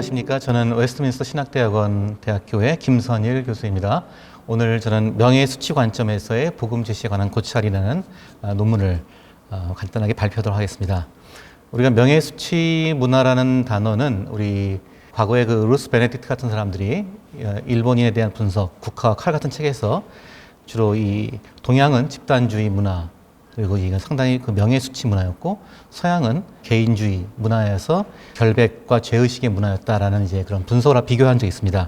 안녕하십니까. 저는 웨스트민스터 신학대학원 대학교의 김선일 교수입니다. 오늘 저는 명예 수치 관점에서의 복음 제시에 관한 고찰이라는 논문을 간단하게 발표하도록 하겠습니다. 우리가 명예 수치 문화라는 단어는 우리 과거에 그 루스 베네딕트 같은 사람들이 일본인에 대한 분석, 국화와 칼 같은 책에서 주로 이 동양은 집단주의 문화, 그리고 이건 상당히 그 명예수치 문화였고 서양은 개인주의 문화에서 결백과 죄의식의 문화였다라는 이제 그런 분석을 비교한 적이 있습니다.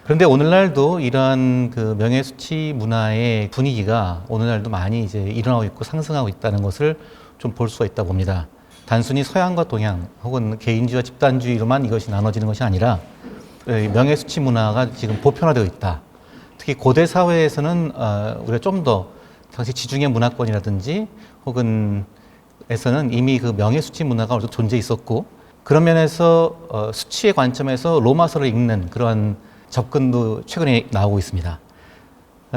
그런데 오늘날도 이러한 그 명예수치 문화의 분위기가 오늘날도 많이 이제 일어나고 있고 상승하고 있다는 것을 좀 볼 수가 있다 봅니다. 단순히 서양과 동양 혹은 개인주의와 집단주의로만 이것이 나눠지는 것이 아니라 명예수치 문화가 지금 보편화되어 있다. 특히 고대 사회에서는 우리가 좀 더 당시 지중해 문화권이라든지 혹은 에서는 이미 그 명예수치 문화가 어느 정도 존재 있었고 그런 면에서 수치의 관점에서 로마서를 읽는 그러한 접근도 최근에 나오고 있습니다.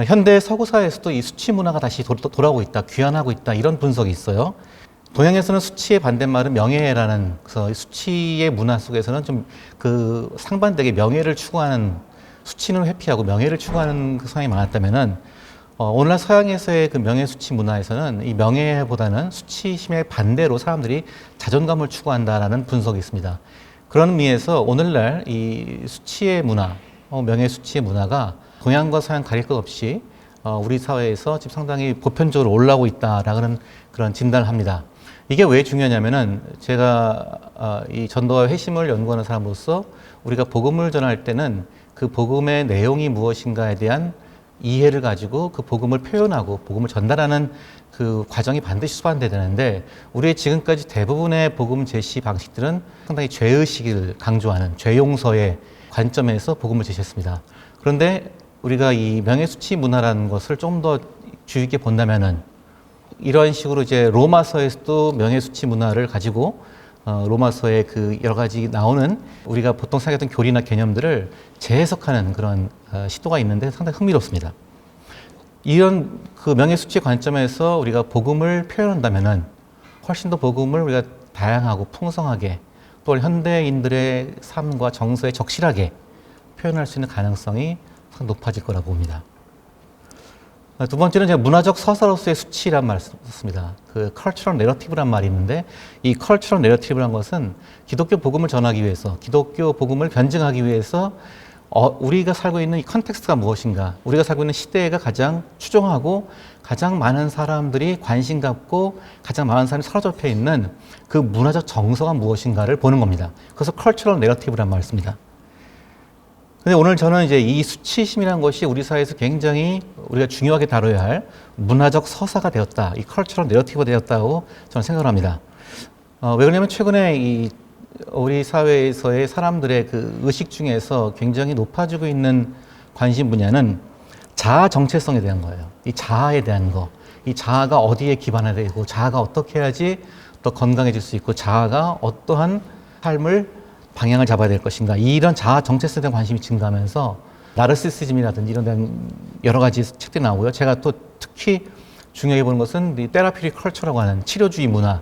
현대 서구 사회에서도 이 수치 문화가 다시 돌아오고 있다, 귀환하고 있다 이런 분석이 있어요. 동양에서는 수치의 반대말은 명예라는 그래서 수치의 문화 속에서는 좀 그 상반되게 명예를 추구하는 수치는 회피하고 명예를 추구하는 그 성향이 많았다면은 오늘날 서양에서의 그 명예수치 문화에서는 이 명예보다는 수치심의 반대로 사람들이 자존감을 추구한다라는 분석이 있습니다. 그런 의미에서 오늘날 이 수치의 문화, 명예수치의 문화가 동양과 서양 가릴 것 없이 우리 사회에서 지금 상당히 보편적으로 올라오고 있다라는 그런 진단을 합니다. 이게 왜 중요하냐면은 제가 이 전도와 회심을 연구하는 사람으로서 우리가 복음을 전할 때는 그 복음의 내용이 무엇인가에 대한 이해를 가지고 그 복음을 표현하고 복음을 전달하는 그 과정이 반드시 수반돼야 되는데 우리의 지금까지 대부분의 복음 제시 방식들은 상당히 죄의식을 강조하는 죄용서의 관점에서 복음을 제시했습니다. 그런데 우리가 이 명예수치 문화라는 것을 좀 더 주의 깊게 본다면은 이런 식으로 이제 로마서에서도 명예수치 문화를 가지고 로마서의 그 여러 가지 나오는 우리가 보통 생각했던 교리나 개념들을 재해석하는 그런 시도가 있는데 상당히 흥미롭습니다. 이런 그 명예수치 관점에서 우리가 복음을 표현한다면은 훨씬 더 복음을 우리가 다양하고 풍성하게 또 현대인들의 삶과 정서에 적실하게 표현할 수 있는 가능성이 상당히 높아질 거라고 봅니다. 두 번째는 제가 문화적 서사로서의 수치란 말을 썼습니다. 그 cultural narrative란 말이 있는데 이 cultural narrative란 것은 기독교 복음을 전하기 위해서 기독교 복음을 변증하기 위해서 우리가 살고 있는 이 컨텍스트가 무엇인가 우리가 살고 있는 시대가 가장 추종하고 가장 많은 사람들이 관심 갖고 가장 많은 사람이 사로잡혀 있는 그 문화적 정서가 무엇인가를 보는 겁니다. 그래서 cultural narrative란 말을 씁니다. 근데 오늘 저는 이제 이 수치심이라는 것이 우리 사회에서 굉장히 우리가 중요하게 다뤄야 할 문화적 서사가 되었다. 이 컬처럴 내러티브가 되었다고 저는 생각을 합니다. 왜 그러냐면 최근에 이 우리 사회에서의 사람들의 그 의식 중에서 굉장히 높아지고 있는 관심 분야는 자아 정체성에 대한 거예요. 이 자아에 대한 거. 이 자아가 어디에 기반해야 되고 자아가 어떻게 해야지 더 건강해질 수 있고 자아가 어떠한 삶을 방향을 잡아야 될 것인가 이런 자아 정체성에 대한 관심이 증가하면서 나르시시즘이라든지 이런 데는 여러 가지 책들이 나오고요. 제가 또 특히 중요하게 보는 것은 이 테라피틱 컬처라고 하는 치료주의 문화.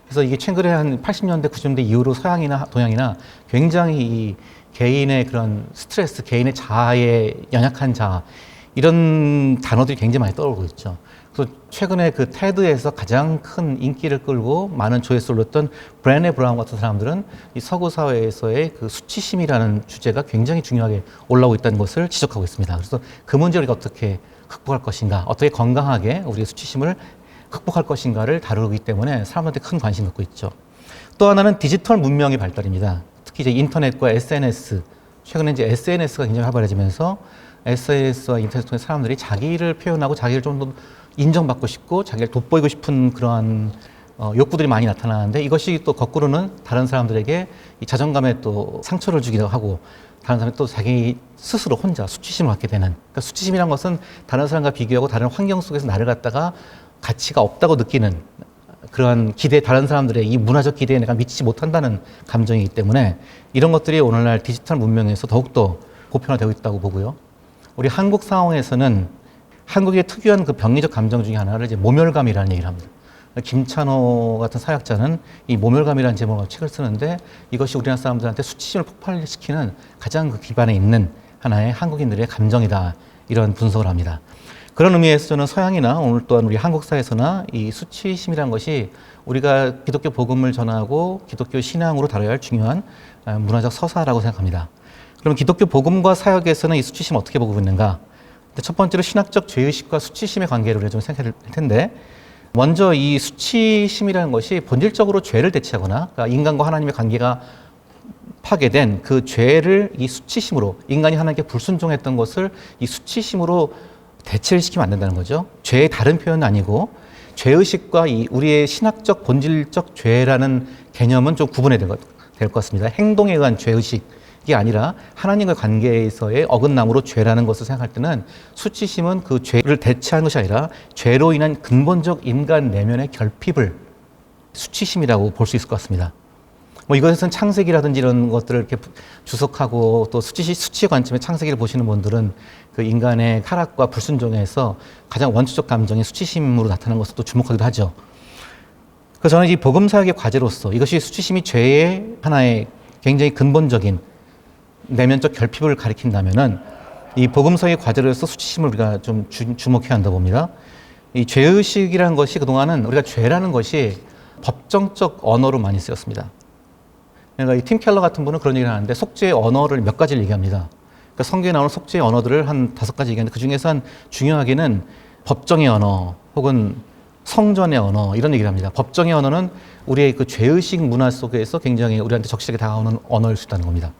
그래서 이게 최근에 한 80년대, 90년대 이후로 서양이나 동양이나 굉장히 이 개인의 그런 스트레스, 개인의 자아에 연약한 자아 이런 단어들이 굉장히 많이 떠오르고 있죠. 그래서 최근에 그 테드에서 가장 큰 인기를 끌고 많은 조회수를 얻었던 브레네 브라운 같은 사람들은 이 서구 사회에서의 그 수치심이라는 주제가 굉장히 중요하게 올라오고 있다는 것을 지적하고 있습니다. 그래서 그 문제를 우리가 어떻게 극복할 것인가, 어떻게 건강하게 우리의 수치심을 극복할 것인가를 다루기 때문에 사람들한테 큰 관심 갖고 있죠. 또 하나는 디지털 문명의 발달입니다. 특히 이제 인터넷과 SNS, 최근에 이제 SNS가 굉장히 활발해지면서 SNS와 인터넷 통해 사람들이 자기를 표현하고 자기를 좀 더 인정받고 싶고 자기를 돋보이고 싶은 그러한 욕구들이 많이 나타나는데 이것이 또 거꾸로는 다른 사람들에게 이 자존감에 또 상처를 주기도 하고 다른 사람이 또 자기 스스로 혼자 수치심을 갖게 되는 그러니까 수치심이란 것은 다른 사람과 비교하고 다른 환경 속에서 나를 갖다가 가치가 없다고 느끼는 그러한 기대 다른 사람들의 이 문화적 기대에 내가 미치지 못한다는 감정이기 때문에 이런 것들이 오늘날 디지털 문명에서 더욱더 보편화되고 있다고 보고요. 우리 한국 상황에서는 한국의 특유한 그 병리적 감정 중에 하나를 이제 모멸감이라는 얘기를 합니다. 김찬호 같은 사역자는 이 모멸감이라는 제목으로 책을 쓰는데 이것이 우리나라 사람들한테 수치심을 폭발시키는 가장 그 기반에 있는 하나의 한국인들의 감정이다. 이런 분석을 합니다. 그런 의미에서 저는 서양이나 오늘 또한 우리 한국 사회에서나 이 수치심이라는 것이 우리가 기독교 복음을 전하고 기독교 신앙으로 다뤄야 할 중요한 문화적 서사라고 생각합니다. 그럼 기독교 복음과 사역에서는 이 수치심 어떻게 보고 있는가? 첫 번째로 신학적 죄의식과 수치심의 관계를 우리가 좀 생각할 텐데, 먼저 이 수치심이라는 것이 본질적으로 죄를 대체하거나 그러니까 인간과 하나님의 관계가 파괴된 그 죄를 이 수치심으로, 인간이 하나님께 불순종했던 것을 이 수치심으로 대체를 시키면 안 된다는 거죠. 죄의 다른 표현은 아니고 죄의식과 이 우리의 신학적 본질적 죄라는 개념은 좀 구분해야 될 것 같습니다. 행동에 의한 죄의식이 아니라 하나님과 관계에서의 어긋남으로 죄라는 것을 생각할 때는 수치심은 그 죄를 대체하는 것이 아니라 죄로 인한 근본적 인간 내면의 결핍을 수치심이라고 볼 수 있을 것 같습니다. 이것에서는 창세기라든지 이런 것들을 이렇게 주석하고 또 수치 관점의 창세기를 보시는 분들은 그 인간의 타락과 불순종에서 가장 원초적 감정이 수치심으로 나타나는 것을 또 주목하기도 하죠. 그래서 저는 이 복음 사역의 과제로서 이것이 수치심이 죄의 하나의 굉장히 근본적인 내면적 결핍을 가리킨다면은 이 복음 사역의 과제로서 수치심을 우리가 좀 주목해야 한다고 봅니다. 이 죄의식이라는 것이 그동안은 우리가 죄라는 것이 법정적 언어로 많이 쓰였습니다. 그러니까 이 팀 켈러 같은 분은 그런 얘기를 하는데 속죄의 언어를 몇 가지를 얘기합니다. 그러니까 성경에 나오는 속죄의 언어들을 한 5가지 얘기하는데 그 중에서 한 중요하게는 법정의 언어 혹은 성전의 언어 이런 얘기를 합니다. 법정의 언어는 우리의 그 죄의식 문화 속에서 굉장히 우리한테 적실하게 다가오는 언어일 수 있다는 겁니다.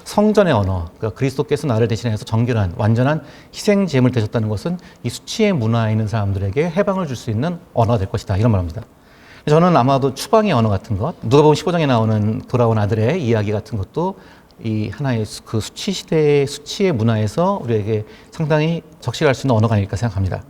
성전의 언어, 그러니까 그리스도께서 나를 대신해서 정결한 완전한 희생 제물을 되셨다는 것은 이 수치의 문화에 있는 사람들에게 해방을 줄 수 있는 언어가 될 것이다 이런 말합니다. 저는 아마도 추방의 언어 같은 것, 누가복음 15장에 나오는 돌아온 아들의 이야기 같은 것도 이 하나의 그 수치 시대의 수치의 문화에서 우리에게 상당히 적실할 수 있는 언어가 아닐까 생각합니다.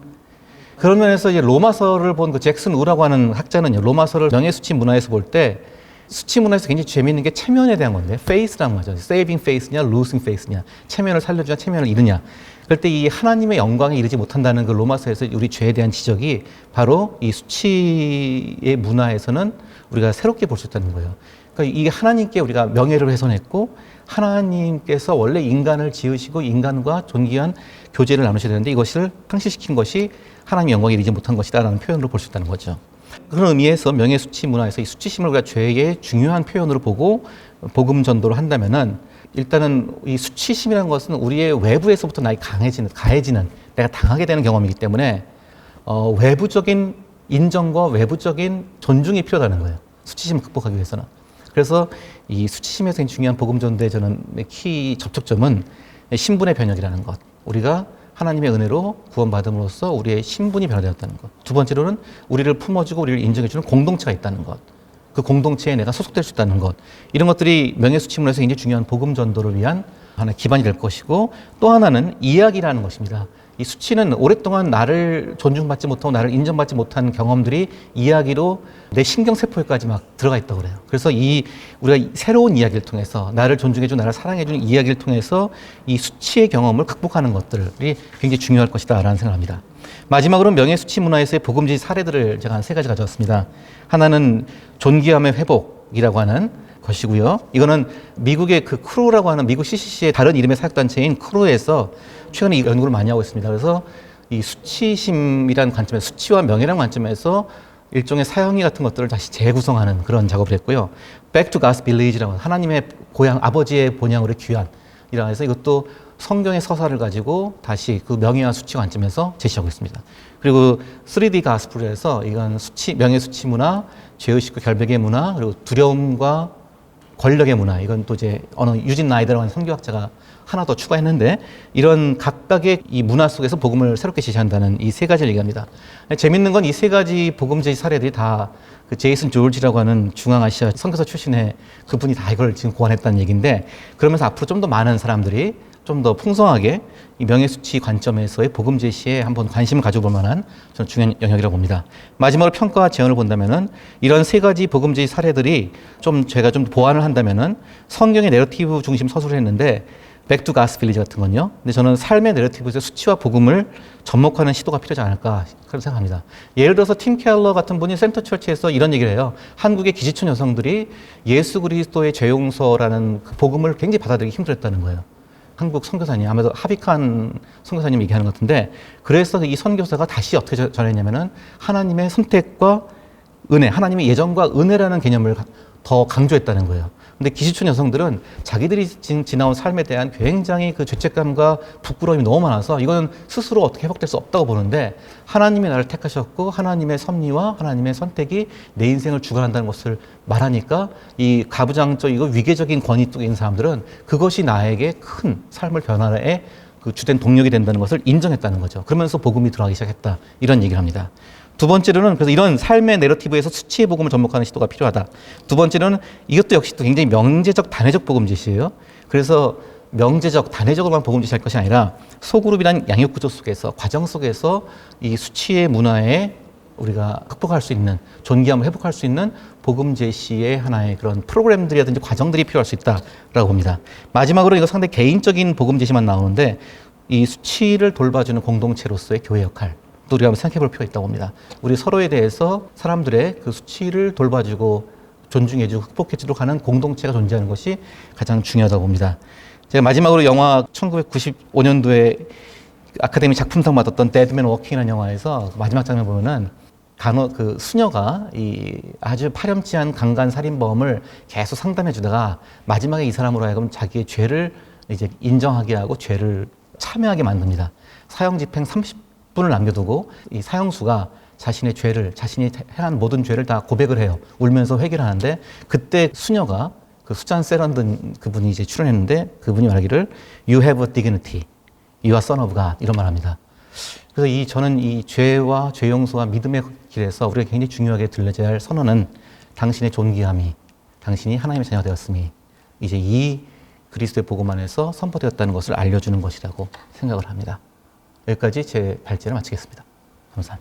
그런 면에서 이제 로마서를 본 그 잭슨 우라고 하는 학자는요, 로마서를 명예수치 문화에서 볼 때 수치 문화에서 굉장히 재미있는 게 체면에 대한 건데, faith라는 거죠. saving faith냐, losing faith냐, 체면을 살려주냐, 체면을 잃으냐. 그럴 때 이 하나님의 영광에 이르지 못한다는 그 로마서에서 우리 죄에 대한 지적이 바로 이 수치의 문화에서는 우리가 새롭게 볼 수 있다는 거예요. 그러니까 이게 하나님께 우리가 명예를 훼손했고 하나님께서 원래 인간을 지으시고 인간과 존귀한 교제를 나누셔야 되는데 이것을 상실시킨 것이 하나님의 영광에 이르지 못한 것이다라는 표현으로 볼 수 있다는 거죠. 그런 의미에서 명예수치 문화에서 이 수치심을 우리가 죄의 중요한 표현으로 보고 복음 전도를 한다면은 일단은 이 수치심이라는 것은 우리의 외부에서부터 나의 가해지는 내가 당하게 되는 경험이기 때문에 외부적인 인정과 외부적인 존중이 필요하다는 거예요. 수치심을 극복하기 위해서는. 그래서 이 수치심에서 중요한 복음 전도의 저는 키 접촉점은 신분의 변혁이라는 것. 우리가 하나님의 은혜로 구원받음으로써 우리의 신분이 변화되었다는 것. 두 번째로는 우리를 품어주고 우리를 인정해주는 공동체가 있다는 것. 그 공동체에 내가 소속될 수 있다는 것. 이런 것들이 명예수치문에서 굉장히 중요한 복음 전도를 위한 하나의 기반이 될 것이고 또 하나는 이야기라는 것입니다. 이 수치는 오랫동안 나를 존중받지 못하고 나를 인정받지 못한 경험들이 이야기로 내 신경세포에까지 막 들어가 있다고 그래요. 그래서 우리가 새로운 이야기를 통해서 나를 존중해주고 나를 사랑해주는 이야기를 통해서 이 수치의 경험을 극복하는 것들이 굉장히 중요할 것이다라는 생각을 합니다. 마지막으로 명예수치 문화에서의 복음주의 사례들을 제가 한 3가지 가져왔습니다. 하나는 존귀함의 회복이라고 하는 것이고요. 이거는 미국의 그 크루라고 하는 미국 CCC의 다른 이름의 사역단체인 크루에서 최근에 이 연구를 많이 하고 있습니다. 그래서 이 수치심이라는 관점에서 수치와 명예라는 관점에서 일종의 사형리 같은 것들을 다시 재구성하는 그런 작업을 했고요. Back to God's Village라고 하나님의 고향, 아버지의 본향으로 귀환이라고 해서 이것도 성경의 서사를 가지고 다시 그 명예와 수치 관점에서 제시하고 있습니다. 그리고 3D 가스플에서 이건 명예 수치 문화, 죄의식과 결백의 문화, 그리고 두려움과 권력의 문화, 이건 또 이제 어느 유진 나이더라고 하는 선교학자가 하나 더 추가했는데 이런 각각의 이 문화 속에서 복음을 새롭게 제시한다는 이 3가지를 얘기합니다. 재밌는 건 이 3가지 복음제의 사례들이 다 그 제이슨 조지라고 하는 중앙아시아 선교사 출신의 그분이 다 이걸 지금 고안했다는 얘기인데 그러면서 앞으로 좀 더 많은 사람들이 좀 더 풍성하게 이 명예수치 관점에서의 복음 제시에 한번 관심을 가져볼 만한 저는 중요한 영역이라고 봅니다. 마지막으로 평가와 제언을 본다면은 이런 3가지 복음 제시 사례들이 좀 제가 좀 보완을 한다면은 성경의 내러티브 중심 서술을 했는데 백투 가스 빌리지 같은 건요. 근데 저는 삶의 내러티브에서 수치와 복음을 접목하는 시도가 필요하지 않을까 그렇게 생각합니다. 예를 들어서 팀 켈러 같은 분이 센터 철치에서 이런 얘기를 해요. 한국의 기지촌 여성들이 예수 그리스도의 죄 용서라는 그 복음을 굉장히 받아들이기 힘들었다는 거예요. 한국 선교사님, 아마도 하비칸 선교사님 얘기하는 것 같은데, 그래서 이 선교사가 다시 어떻게 전했냐면은 하나님의 선택과 은혜, 하나님의 예정과 은혜라는 개념을 더 강조했다는 거예요. 근데 기지촌 여성들은 자기들이 지나온 삶에 대한 굉장히 그 죄책감과 부끄러움이 너무 많아서 이거는 스스로 어떻게 회복될 수 없다고 보는데, 하나님이 나를 택하셨고 하나님의 섭리와 하나님의 선택이 내 인생을 주관한다는 것을 말하니까 이 가부장적이고 위계적인 권위 속에 있는 사람들은 그것이 나에게 큰 삶을 변화에 그 주된 동력이 된다는 것을 인정했다는 거죠. 그러면서 복음이 들어가기 시작했다, 이런 얘기를 합니다. 두 번째로는 그래서 이런 삶의 내러티브에서 수치의 복음을 접목하는 시도가 필요하다. 두 번째로는 이것도 역시 또 굉장히 명제적 단회적 복음 제시예요. 그래서 명제적 단회적으로만 복음 제시할 것이 아니라 소그룹이란 양육 구조 속에서, 과정 속에서 이 수치의 문화에 우리가 극복할 수 있는, 존귀함을 회복할 수 있는 복음 제시의 하나의 그런 프로그램들이라든지 과정들이 필요할 수 있다라고 봅니다. 마지막으로 이거 상당히 개인적인 복음 제시만 나오는데, 이 수치를 돌봐주는 공동체로서의 교회 역할, 또 우리가 한번 생각해 볼 필요가 있다고 봅니다. 우리 서로에 대해서 사람들의 그 수치를 돌봐주고 존중해주고 극복해주도록 하는 공동체가 존재하는 것이 가장 중요하다고 봅니다. 제가 마지막으로 영화 1995년도에 아카데미 작품상 받았던 데드맨 워킹이라는 영화에서 마지막 장면 보면은 그 수녀가 이 아주 파렴치한 강간 살인범을 계속 상담해 주다가 마지막에 이 사람으로 하여금 자기의 죄를 이제 인정하게 하고 죄를 참여하게 만듭니다. 사형 집행 30분을 남겨두고 이 사형수가 자신의 죄를, 자신이 행한 모든 죄를 다 고백을 해요. 울면서 회개를 하는데, 그때 수녀가 그 수잔 세런든 그분이 이제 출연했는데, 그분이 말하기를 You have a dignity, You are son of God, 이런 말합니다. 그래서 저는 이 죄와 죄 용서와 믿음의 길에서 우리가 굉장히 중요하게 들려져야 할 선언은 당신의 존귀함이, 당신이 하나님의 자녀 되었음이 이제 이 그리스도의 복음 안에서 선포되었다는 것을 알려주는 것이라고 생각을 합니다. 여기까지 제 발제를 마치겠습니다. 감사합니다.